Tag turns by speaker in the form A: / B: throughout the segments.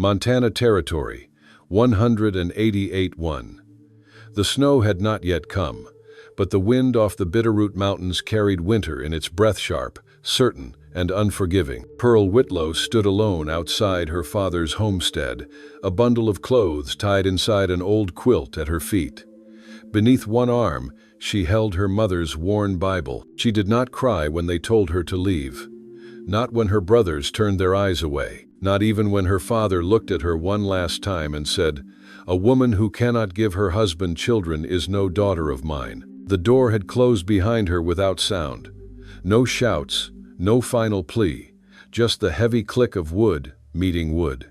A: Montana Territory, 188-1. The snow had not yet come, but the wind off the Bitterroot Mountains carried winter in its breath-sharp, certain, and unforgiving. Pearl Whitlo stood alone outside her father's homestead, a bundle of clothes tied inside an old quilt at her feet. Beneath one arm, she held her mother's worn Bible. She did not cry when they told her to leave. Not when her brothers turned their eyes away. Not even when her father looked at her one last time and said, "A woman who cannot give her husband children is no daughter of mine." The door had closed behind her without sound. No shouts, no final plea, just the heavy click of wood meeting wood.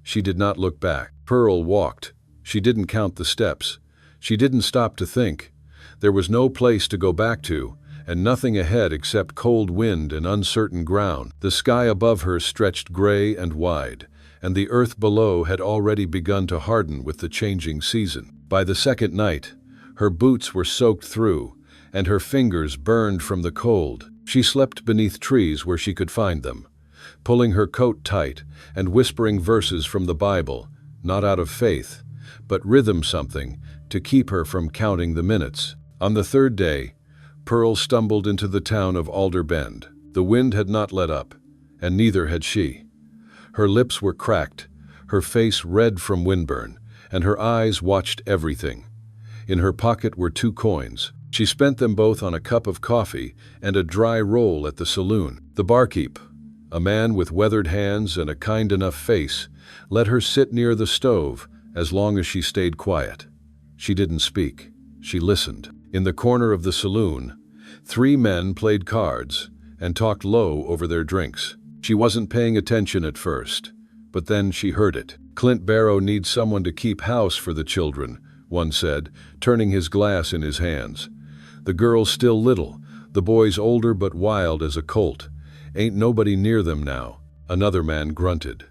A: She did not look back. Pearl walked. She didn't count the steps. She didn't stop to think. There was no place to go back to, and nothing ahead except cold wind and uncertain ground. The sky above her stretched gray and wide, and the earth below had already begun to harden with the changing season. By the second night, her boots were soaked through, and her fingers burned from the cold. She slept beneath trees where she could find them, pulling her coat tight and whispering verses from the Bible, not out of faith, but rhythm something to keep her from counting the minutes. On the third day, Pearl stumbled into the town of Alder Bend. The wind had not let up, and neither had she. Her lips were cracked, her face red from windburn, and her eyes watched everything. In her pocket were 2 coins. She spent them both on a cup of coffee and a dry roll at the saloon. The barkeep, a man with weathered hands and a kind enough face, let her sit near the stove as long as she stayed quiet. She didn't speak. She listened. In the corner of the saloon, 3 men played cards and talked low over their drinks. She wasn't paying attention at first, but then she heard it. "Clint Barrow needs someone to keep house for the children," one said, turning his glass in his hands. "The girl's still little, the boy's older but wild as a colt. Ain't nobody near them now," another man grunted.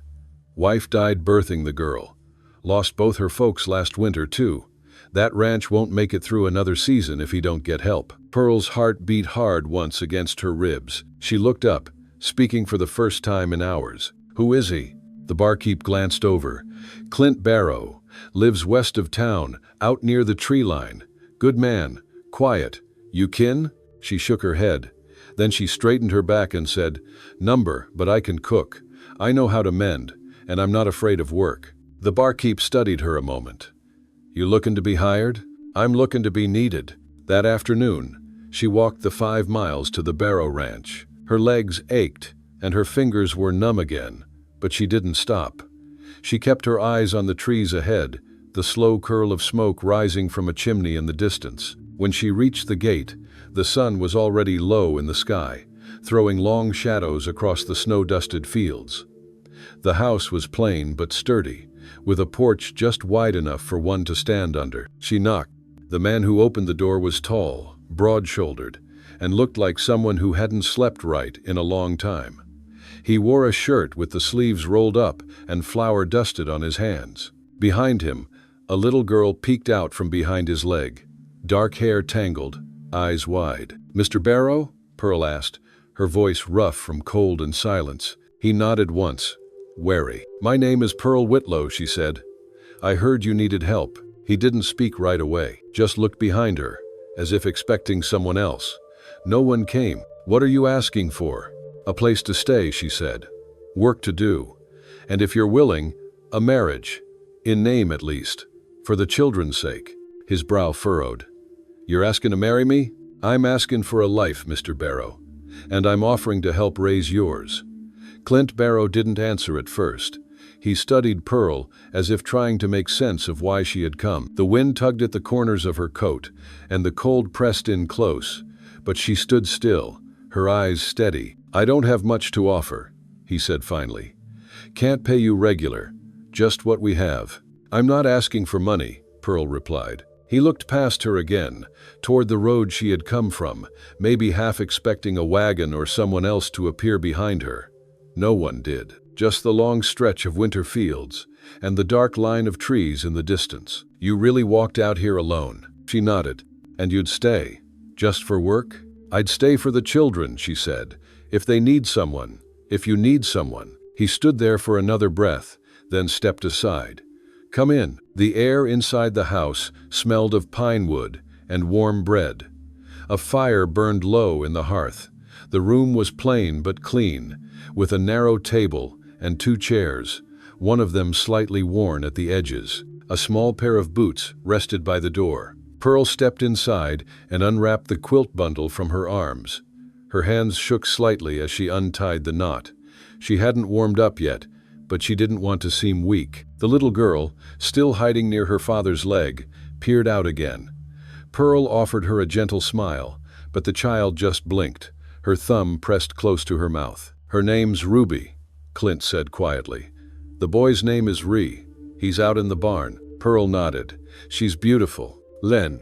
A: "Wife died birthing the girl. Lost both her folks last winter, too. That ranch won't make it through another season if he don't get help." Pearl's heart beat hard once against her ribs. She looked up, speaking for the first time in hours. "Who is he?" The barkeep glanced over. "Clint Barrow. Lives west of town, out near the tree line. Good man. Quiet. You kin?" She shook her head. Then she straightened her back and said, "Number, but I can cook. I know how to mend, and I'm not afraid of work." The barkeep studied her a moment. "You looking to be hired?" "I'm looking to be needed." That afternoon, she walked the 5 miles to the Barrow Ranch. Her legs ached, and her fingers were numb again, but she didn't stop. She kept her eyes on the trees ahead, the slow curl of smoke rising from a chimney in the distance. When she reached the gate, the sun was already low in the sky, throwing long shadows across the snow-dusted fields. The house was plain but sturdy, with a porch just wide enough for one to stand under. She knocked. The man who opened the door was tall, broad-shouldered, and looked like someone who hadn't slept right in a long time. He wore a shirt with the sleeves rolled up and flour dusted on his hands. Behind him, a little girl peeked out from behind his leg, dark hair tangled, eyes wide. "Mr. Barrow?" Pearl asked, her voice rough from cold and silence. He nodded once, wary. "My name is Pearl Whitlo," she said. "I heard you needed help." He didn't speak right away, just looked behind her, as if expecting someone else. No one came. "What are you asking for?" "A place to stay," she said. "Work to do. And if you're willing, a marriage. In name at least. For the children's sake." His brow furrowed. "You're asking to marry me?" "I'm asking for a life, Mr. Barrow. And I'm offering to help raise yours." Clint Barrow didn't answer at first. He studied Pearl as if trying to make sense of why she had come. The wind tugged at the corners of her coat, and the cold pressed in close, but she stood still, her eyes steady. "I don't have much to offer," he said finally. "Can't pay you regular, just what we have." "I'm not asking for money," Pearl replied. He looked past her again, toward the road she had come from, maybe half expecting a wagon or someone else to appear behind her. No one did. Just the long stretch of winter fields, and the dark line of trees in the distance. "You really walked out here alone?" She nodded. "And you'd stay? Just for work?" "I'd stay for the children," she said. "If they need someone. If you need someone." He stood there for another breath, then stepped aside. "Come in." The air inside the house smelled of pine wood and warm bread. A fire burned low in the hearth. The room was plain but clean, with a narrow table and 2 chairs, one of them slightly worn at the edges. A small pair of boots rested by the door. Pearl stepped inside and unwrapped the quilt bundle from her arms. Her hands shook slightly as she untied the knot. She hadn't warmed up yet, but she didn't want to seem weak. The little girl, still hiding near her father's leg, peered out again. Pearl offered her a gentle smile, but the child just blinked, her thumb pressed close to her mouth. "Her name's Ruby," Clint said quietly. "The boy's name is Ree. He's out in the barn." Pearl nodded. "She's beautiful." "Len."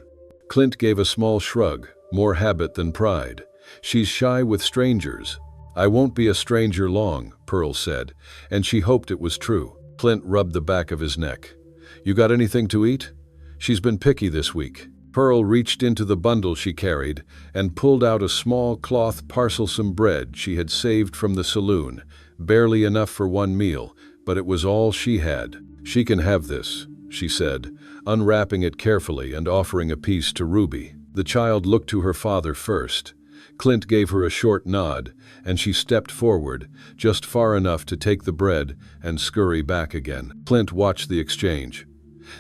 A: Clint gave a small shrug, more habit than pride. "She's shy with strangers." "I won't be a stranger long," Pearl said, and she hoped it was true. Clint rubbed the back of his neck. "You got anything to eat?" "She's been picky this week." Pearl reached into the bundle she carried and pulled out a small cloth parcelsome bread she had saved from the saloon, barely enough for one meal, but it was all she had. "She can have this," she said, unwrapping it carefully and offering a piece to Ruby. The child looked to her father first. Clint gave her a short nod, and she stepped forward, just far enough to take the bread and scurry back again. Clint watched the exchange.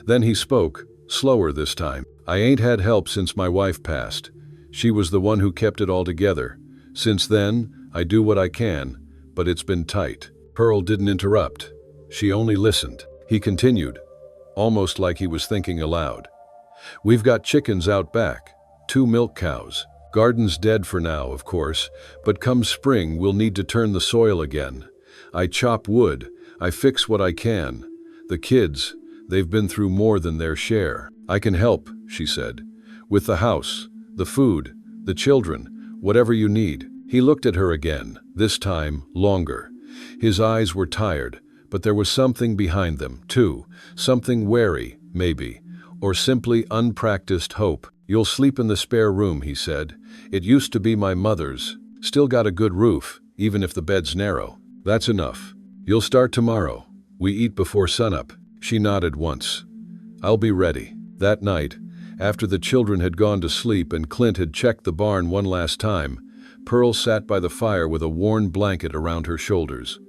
A: Then he spoke, slower this time. "I ain't had help since my wife passed. She was the one who kept it all together. Since then, I do what I can, but it's been tight." Pearl didn't interrupt. She only listened. He continued, almost like he was thinking aloud. "We've got chickens out back, 2 milk cows. Garden's dead for now, of course, but come spring we'll need to turn the soil again. I chop wood, I fix what I can. The kids, they've been through more than their share. I can help," she said, "with the house, the food, the children, whatever you need." He looked at her again, this time longer. His eyes were tired, but there was something behind them, too, something wary, maybe, or simply unpracticed hope. "You'll sleep in the spare room," he said. "It used to be my mother's. Still got a good roof, even if the bed's narrow." "That's enough. You'll start tomorrow. We eat before sunup." She nodded once. "I'll be ready." That night, after the children had gone to sleep and Clint had checked the barn one last time, Pearl sat by the fire with a worn blanket around her shoulders.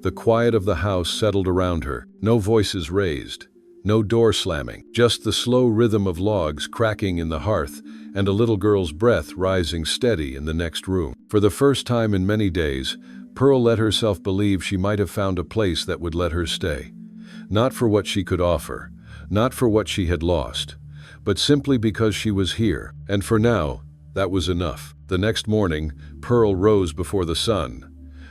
A: The quiet of the house settled around her, no voices raised, no door slamming, just the slow rhythm of logs cracking in the hearth and a little girl's breath rising steady in the next room. For the first time in many days, Pearl let herself believe she might have found a place that would let her stay. Not for what she could offer, not for what she had lost, but simply because she was here. And for now, that was enough. The next morning, Pearl rose before the sun.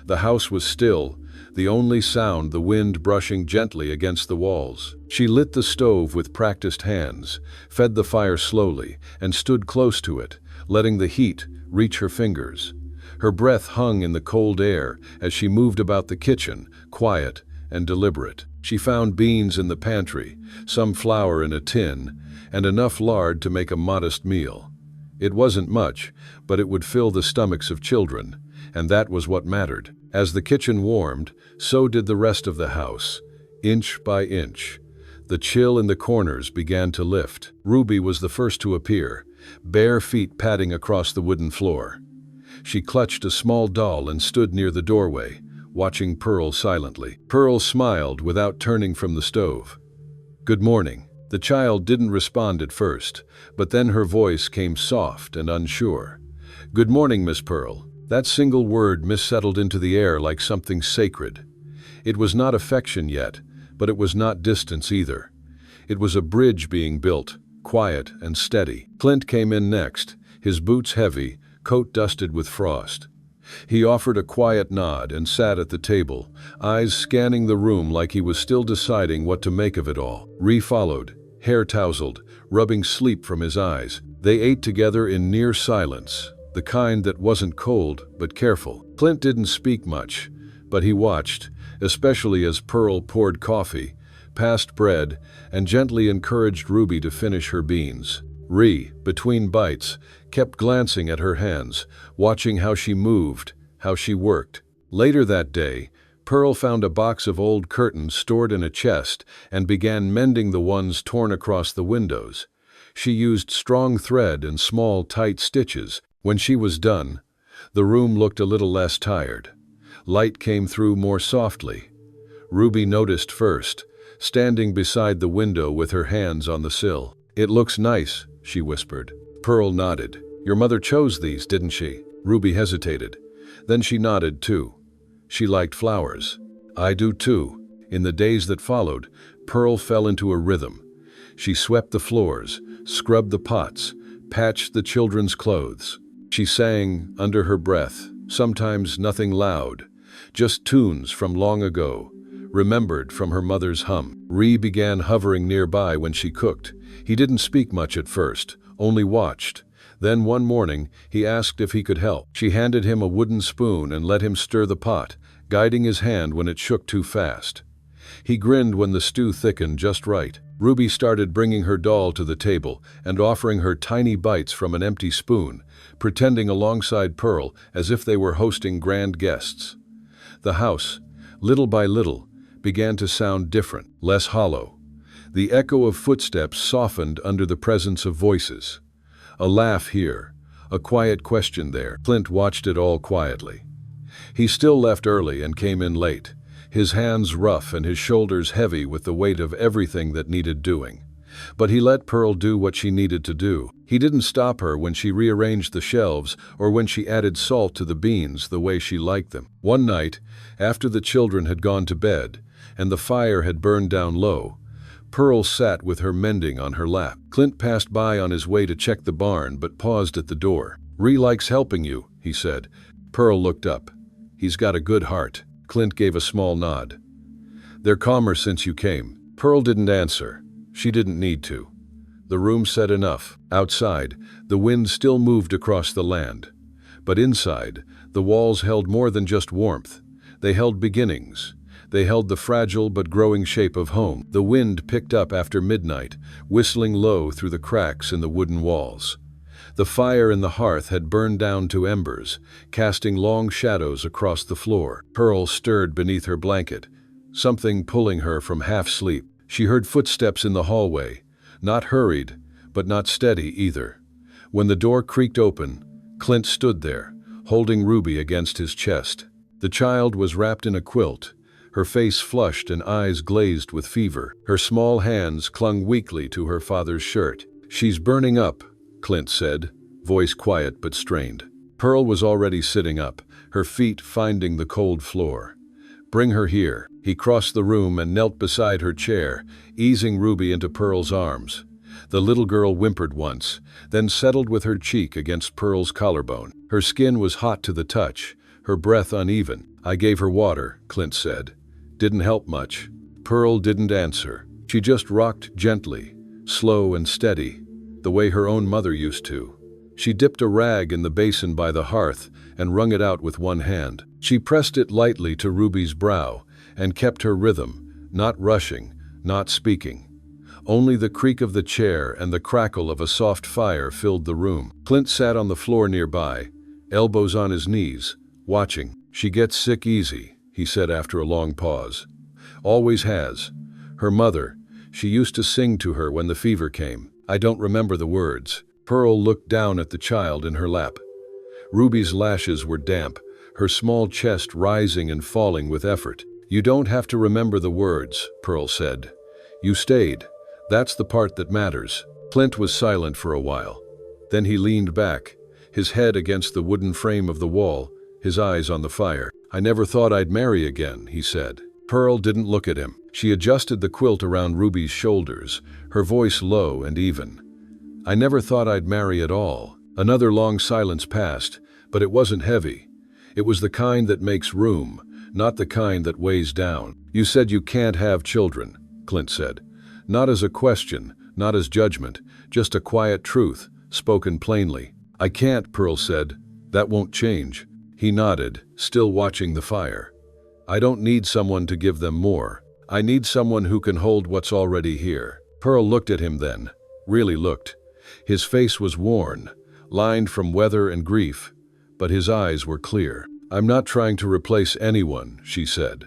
A: The house was still, the only sound the wind brushing gently against the walls. She lit the stove with practiced hands, fed the fire slowly, and stood close to it, letting the heat reach her fingers. Her breath hung in the cold air as she moved about the kitchen, quiet and deliberate. She found beans in the pantry, some flour in a tin, and enough lard to make a modest meal. It wasn't much, but it would fill the stomachs of children, and that was what mattered. As the kitchen warmed, so did the rest of the house, inch by inch. The chill in the corners began to lift. Ruby was the first to appear, bare feet padding across the wooden floor. She clutched a small doll and stood near the doorway, watching Pearl silently. Pearl smiled without turning from the stove. "Good morning." The child didn't respond at first, but then her voice came soft and unsure. "Good morning, Miss Pearl." That single word missettled into the air like something sacred. It was not affection yet, but it was not distance either. It was a bridge being built, quiet and steady. Clint came in next, his boots heavy, coat dusted with frost. He offered a quiet nod and sat at the table, eyes scanning the room like he was still deciding what to make of it all. Ree followed, hair tousled, rubbing sleep from his eyes. They ate together in near silence, the kind that wasn't cold but careful. Clint didn't speak much, but he watched, especially as Pearl poured coffee, passed bread, and gently encouraged Ruby to finish her beans. Ree, between bites, kept glancing at her hands, watching how she moved, how she worked. Later that day, Pearl found a box of old curtains stored in a chest and began mending the ones torn across the windows. She used strong thread and small, tight stitches. When she was done, the room looked a little less tired. Light came through more softly. Ruby noticed first, standing beside the window with her hands on the sill. "It looks nice," she whispered. Pearl nodded. "Your mother chose these, didn't she?" Ruby hesitated. Then she nodded too. She liked flowers. "I do too." In the days that followed, Pearl fell into a rhythm. She swept the floors, scrubbed the pots, patched the children's clothes. She sang under her breath, sometimes nothing loud, just tunes from long ago, remembered from her mother's hum. Ree began hovering nearby when she cooked. He didn't speak much at first, only watched. Then one morning, he asked if he could help. She handed him a wooden spoon and let him stir the pot, guiding his hand when it shook too fast. He grinned when the stew thickened just right. Ruby started bringing her doll to the table and offering her tiny bites from an empty spoon, pretending alongside Pearl as if they were hosting grand guests. The house, little by little, began to sound different, less hollow. The echo of footsteps softened under the presence of voices. A laugh here, a quiet question there. Clint watched it all quietly. He still left early and came in late, his hands rough and his shoulders heavy with the weight of everything that needed doing. But he let Pearl do what she needed to do. He didn't stop her when she rearranged the shelves or when she added salt to the beans the way she liked them. One night, after the children had gone to bed and the fire had burned down low, Pearl sat with her mending on her lap. Clint passed by on his way to check the barn but paused at the door. "Ree likes helping you," he said. Pearl looked up. "He's got a good heart." Clint gave a small nod. "They're calmer since you came." Pearl didn't answer. She didn't need to. The room said enough. Outside, the wind still moved across the land. But inside, the walls held more than just warmth. They held beginnings. They held the fragile but growing shape of home. The wind picked up after midnight, whistling low through the cracks in the wooden walls. The fire in the hearth had burned down to embers, casting long shadows across the floor. Pearl stirred beneath her blanket, something pulling her from half-sleep. She heard footsteps in the hallway, not hurried, but not steady either. When the door creaked open, Clint stood there, holding Ruby against his chest. The child was wrapped in a quilt, her face flushed and eyes glazed with fever. Her small hands clung weakly to her father's shirt. "She's burning up," Clint said, voice quiet but strained. Pearl was already sitting up, her feet finding the cold floor. "Bring her here." He crossed the room and knelt beside her chair, easing Ruby into Pearl's arms. The little girl whimpered once, then settled with her cheek against Pearl's collarbone. Her skin was hot to the touch, her breath uneven. "I gave her water," Clint said. "Didn't help much." Pearl didn't answer. She just rocked gently, slow and steady, the way her own mother used to. She dipped a rag in the basin by the hearth and wrung it out with one hand. She pressed it lightly to Ruby's brow and kept her rhythm, not rushing, not speaking. Only the creak of the chair and the crackle of a soft fire filled the room. Clint sat on the floor nearby, elbows on his knees, watching. "She gets sick easy," he said after a long pause. "Always has. Her mother, she used to sing to her when the fever came. I don't remember the words." Pearl looked down at the child in her lap. Ruby's lashes were damp, her small chest rising and falling with effort. "You don't have to remember the words," Pearl said. "You stayed. That's the part that matters." Clint was silent for a while. Then he leaned back, his head against the wooden frame of the wall, his eyes on the fire. "I never thought I'd marry again," he said. Pearl didn't look at him. She adjusted the quilt around Ruby's shoulders, her voice low and even. "I never thought I'd marry at all." Another long silence passed, but it wasn't heavy. It was the kind that makes room, not the kind that weighs down. "You said you can't have children," Clint said. Not as a question, not as judgment, just a quiet truth, spoken plainly. "I can't," Pearl said. "That won't change." He nodded, still watching the fire. "I don't need someone to give them more. I need someone who can hold what's already here." Pearl looked at him then, really looked. His face was worn, lined from weather and grief, but his eyes were clear. "I'm not trying to replace anyone," she said.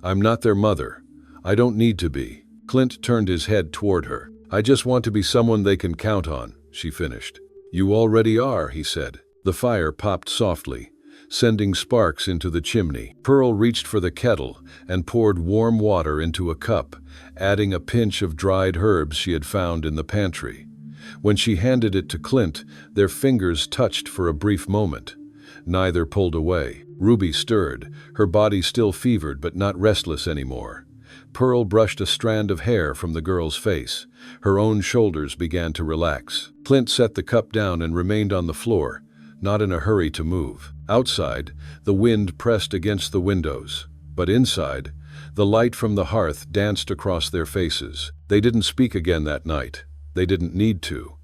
A: I'm not their mother. I don't need to be. Clint turned his head toward her. I just want to be someone they can count on, she finished. You already are, he said. The fire popped softly, sending sparks into the chimney. Pearl reached for the kettle and poured warm water into a cup, adding a pinch of dried herbs she had found in the pantry. When she handed it to Clint, their fingers touched for a brief moment. Neither pulled away. Ruby stirred, her body still fevered but not restless anymore. Pearl brushed a strand of hair from the girl's face. Her own shoulders began to relax. Clint set the cup down and remained on the floor, not in a hurry to move. Outside, the wind pressed against the windows, but inside, the light from the hearth danced across their faces. They didn't speak again that night. They didn't need to.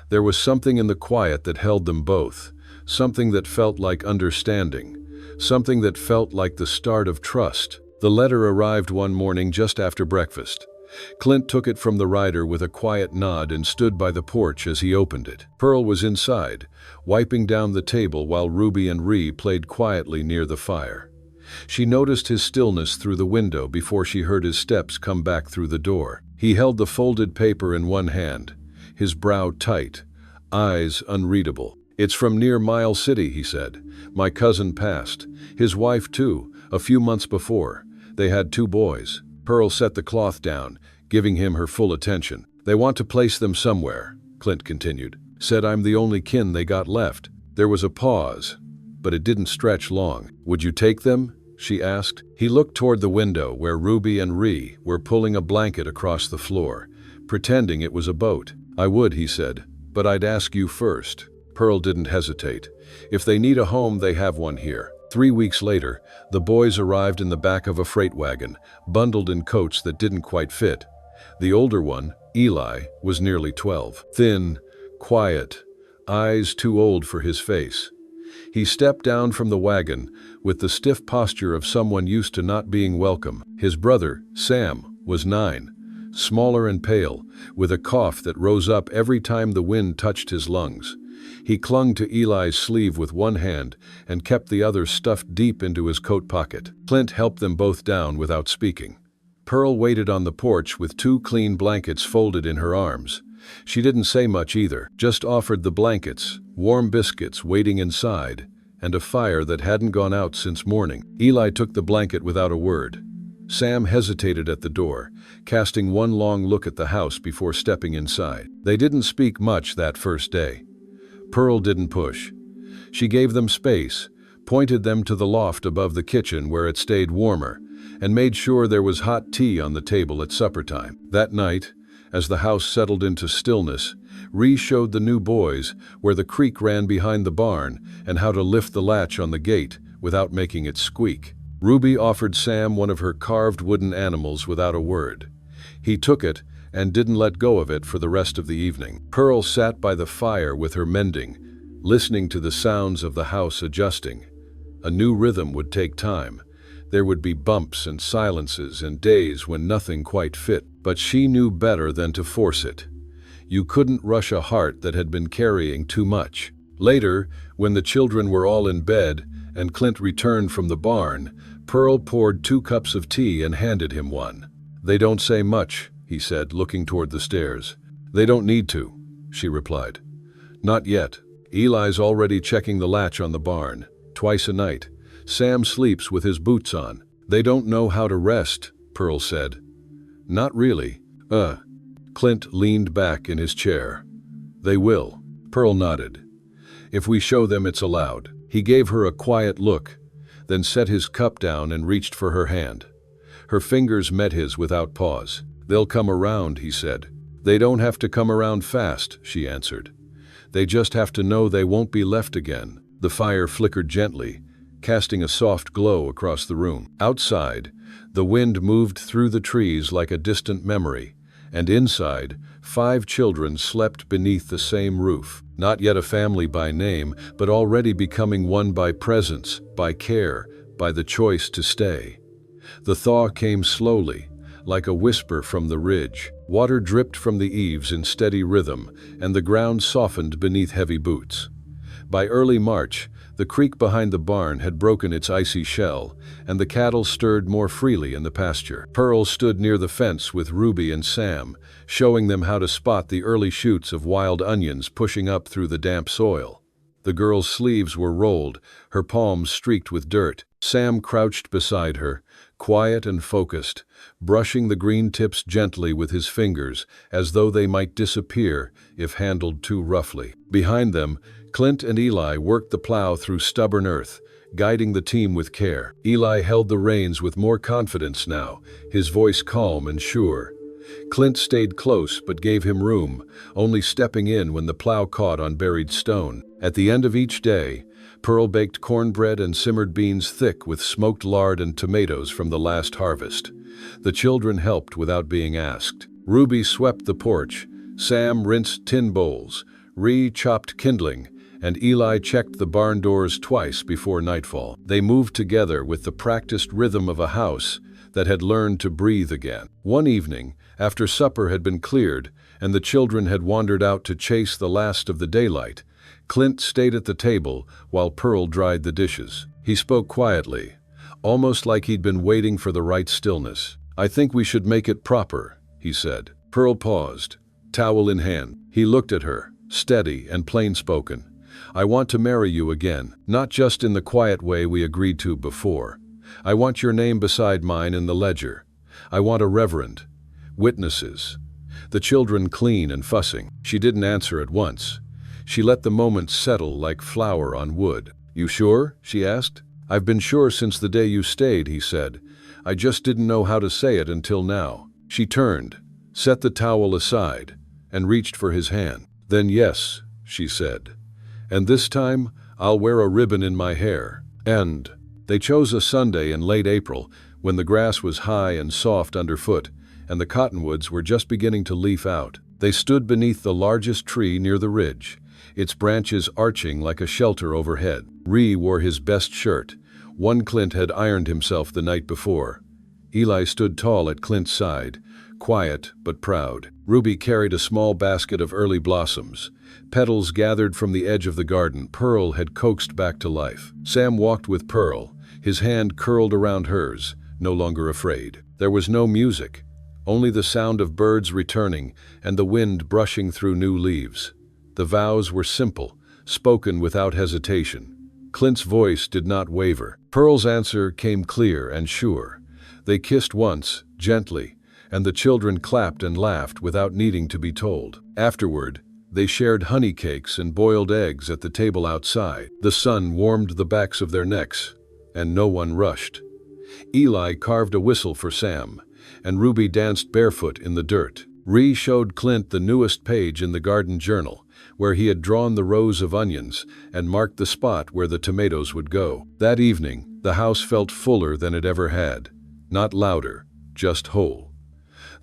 A: There was something in the quiet that held them both, something that felt like understanding, something that felt like the start of trust. The letter arrived one morning just after breakfast. Clint took it from the writer with a quiet nod and stood by the porch as he opened it. Pearl was inside, wiping down the table while Ruby and Ree played quietly near the fire. She noticed his stillness through the window before she heard his steps come back through the door. He held the folded paper in one hand, his brow tight, eyes unreadable. It's from near Mile City, he said. My cousin passed. His wife, too, a few months before. They had 2 boys. Pearl set the cloth down, giving him her full attention. They want to place them somewhere, Clint continued. Said I'm the only kin they got left. There was a pause, but it didn't stretch long. Would you take them? She asked. He looked toward the window where Ruby and Ree were pulling a blanket across the floor, pretending it was a boat. I would, he said, but I'd ask you first. Pearl didn't hesitate. If they need a home, they have one here. 3 weeks later, the boys arrived in the back of a freight wagon, bundled in coats that didn't quite fit. The older one, Eli, was nearly 12. Thin, quiet, eyes too old for his face. He stepped down from the wagon with the stiff posture of someone used to not being welcome. His brother, Sam, was 9, smaller and pale, with a cough that rose up every time the wind touched his lungs. He clung to Eli's sleeve with one hand and kept the other stuffed deep into his coat pocket. Clint helped them both down without speaking. Pearl waited on the porch with 2 clean blankets folded in her arms. She didn't say much either, just offered the blankets, warm biscuits waiting inside, and a fire that hadn't gone out since morning. Eli took the blanket without a word. Sam hesitated at the door, casting one long look at the house before stepping inside. They didn't speak much that first day. Pearl didn't push. She gave them space, pointed them to the loft above the kitchen where it stayed warmer, and made sure there was hot tea on the table at supper time. That night, as the house settled into stillness, Ree showed the new boys where the creek ran behind the barn and how to lift the latch on the gate without making it squeak. Ruby offered Sam one of her carved wooden animals without a word. He took it and didn't let go of it for the rest of the evening. Pearl sat by the fire with her mending, listening to the sounds of the house adjusting. A new rhythm would take time. There would be bumps and silences and days when nothing quite fit, but she knew better than to force it. You couldn't rush a heart that had been carrying too much. Later, when the children were all in bed and Clint returned from the barn, Pearl poured 2 cups of tea and handed him one. They don't say much, he said, looking toward the stairs. They don't need to, she replied. Not yet. Eli's already checking the latch on the barn, twice a night. Sam sleeps with his boots on. They don't know how to rest, Pearl said. Not really. Clint leaned back in his chair. They will. Pearl nodded. If we show them it's allowed. He gave her a quiet look, then set his cup down and reached for her hand. Her fingers met his without pause. They'll come around, he said. They don't have to come around fast, she answered. They just have to know they won't be left again. The fire flickered gently, casting a soft glow across the room. Outside, the wind moved through the trees like a distant memory, and inside, 5 children slept beneath the same roof. Not yet a family by name, but already becoming one by presence, by care, by the choice to stay. The thaw came slowly, like a whisper from the ridge. Water dripped from the eaves in steady rhythm, and the ground softened beneath heavy boots. By early March, the The creek behind the barn had broken its icy shell, and the cattle stirred more freely in the pasture. Pearl stood near the fence with Ruby and Sam, showing them how to spot the early shoots of wild onions pushing up through the damp soil. The girl's sleeves were rolled, her palms streaked with dirt. Sam crouched beside her, quiet and focused, brushing the green tips gently with his fingers as though they might disappear if handled too roughly. Behind them, Clint and Eli worked the plow through stubborn earth, guiding the team with care. Eli held the reins with more confidence now, his voice calm and sure. Clint stayed close but gave him room, only stepping in when the plow caught on buried stone. At the end of each day, Pearl baked cornbread and simmered beans thick with smoked lard and tomatoes from the last harvest. The children helped without being asked. Ruby swept the porch, Sam rinsed tin bowls, Ree chopped kindling, and Eli checked the barn doors twice before nightfall. They moved together with the practiced rhythm of a house that had learned to breathe again. One evening, after supper had been cleared and the children had wandered out to chase the last of the daylight, Clint stayed at the table while Pearl dried the dishes. He spoke quietly, almost like he'd been waiting for the right stillness. "I think we should make it proper," he said. Pearl paused, towel in hand. He looked at her, steady and plain-spoken. "I want to marry you again, not just in the quiet way we agreed to before. I want your name beside mine in the ledger. I want a reverend, witnesses, the children clean and fussing." She didn't answer at once. She let the moment settle like flour on wood. "You sure?" she asked. "I've been sure since the day you stayed," he said. "I just didn't know how to say it until now." She turned, set the towel aside, and reached for his hand. "Then yes," she said. "And this time, I'll wear a ribbon in my hair." And they chose a Sunday in late April, when the grass was high and soft underfoot, and the cottonwoods were just beginning to leaf out. They stood beneath the largest tree near the ridge, its branches arching like a shelter overhead. Ree wore his best shirt, one Clint had ironed himself the night before. Eli stood tall at Clint's side, quiet but proud. Ruby carried a small basket of early blossoms, petals gathered from the edge of the garden Pearl had coaxed back to life. Sam walked with Pearl, his hand curled around hers, no longer afraid. There was no music, only the sound of birds returning and the wind brushing through new leaves. The vows were simple, spoken without hesitation. Clint's voice did not waver. Pearl's answer came clear and sure. They kissed once, gently, and the children clapped and laughed without needing to be told. Afterward, they shared honey cakes and boiled eggs at the table outside. The sun warmed the backs of their necks, and no one rushed. Eli carved a whistle for Sam, and Ruby danced barefoot in the dirt. Ree showed Clint the newest page in the garden journal, where he had drawn the rows of onions and marked the spot where the tomatoes would go. That evening, the house felt fuller than it ever had. Not louder, just whole.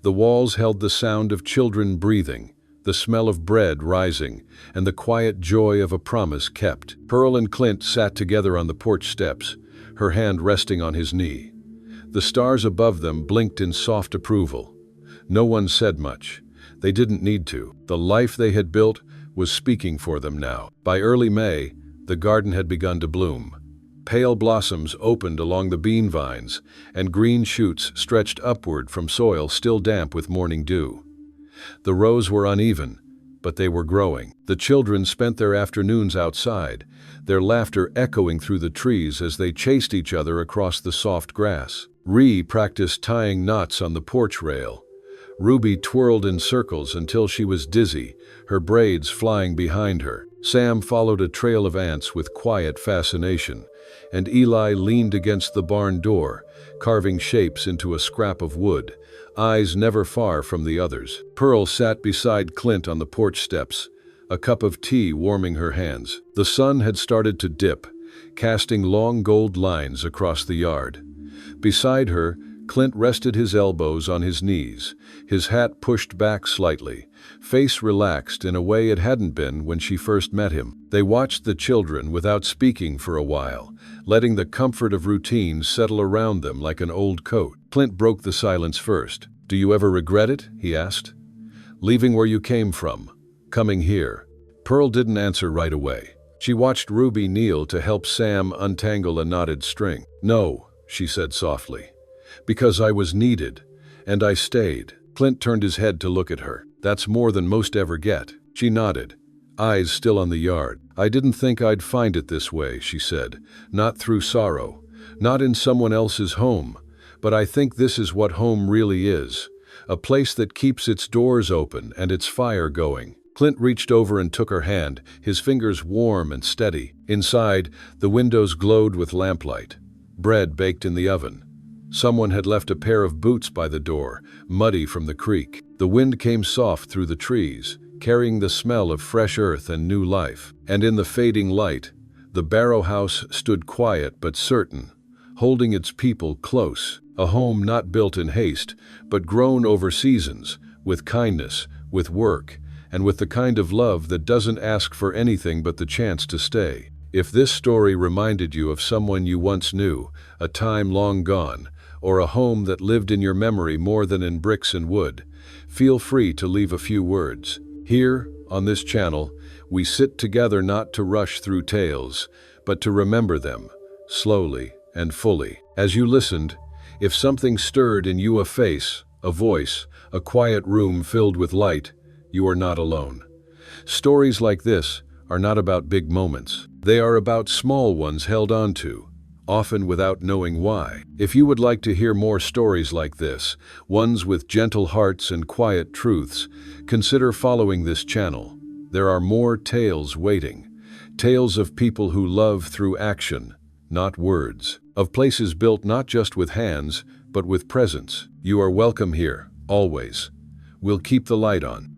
A: The walls held the sound of children breathing, the smell of bread rising, and the quiet joy of a promise kept. Pearl and Clint sat together on the porch steps, her hand resting on his knee. The stars above them blinked in soft approval. No one said much. They didn't need to. The life they had built was speaking for them now. By early May, the garden had begun to bloom. Pale blossoms opened along the bean vines, and green shoots stretched upward from soil still damp with morning dew. The rows were uneven, but they were growing. The children spent their afternoons outside, their laughter echoing through the trees as they chased each other across the soft grass. Ree practiced tying knots on the porch rail. Ruby twirled in circles until she was dizzy, her braids flying behind her. Sam followed a trail of ants with quiet fascination, and Eli leaned against the barn door, carving shapes into a scrap of wood, eyes never far from the others. Pearl sat beside Clint on the porch steps, a cup of tea warming her hands. The sun had started to dip, casting long gold lines across the yard. Beside her, Clint rested his elbows on his knees, his hat pushed back slightly, face relaxed in a way it hadn't been when she first met him. They watched the children without speaking for a while, letting the comfort of routine settle around them like an old coat. Clint broke the silence first. "Do you ever regret it?" he asked. "Leaving where you came from, coming here?" Pearl didn't answer right away. She watched Ruby kneel to help Sam untangle a knotted string. "No," she said softly, "because I was needed, and I stayed." Clint turned his head to look at her. "That's more than most ever get." She nodded, eyes still on the yard. "I didn't think I'd find it this way," she said. "Not through sorrow, not in someone else's home, but I think this is what home really is. A place that keeps its doors open and its fire going." Clint reached over and took her hand, his fingers warm and steady. Inside, the windows glowed with lamplight. Bread baked in the oven. Someone had left a pair of boots by the door, muddy from the creek. The wind came soft through the trees, carrying the smell of fresh earth and new life. And in the fading light, the Barrow house stood quiet but certain, holding its people close. A home not built in haste, but grown over seasons, with kindness, with work, and with the kind of love that doesn't ask for anything but the chance to stay. If this story reminded you of someone you once knew, a time long gone, or a home that lived in your memory more than in bricks and wood, feel free to leave a few words. Here, on this channel, we sit together not to rush through tales, but to remember them, slowly and fully. As you listened, if something stirred in you, a face, a voice, a quiet room filled with light, you are not alone. Stories like this are not about big moments. They are about small ones held on to, often without knowing why. If you would like to hear more stories like this, ones with gentle hearts and quiet truths, consider following this channel. There are more tales waiting. Tales of people who love through action, not words. Of places built not just with hands, but with presence. You are welcome here, always. We'll keep the light on.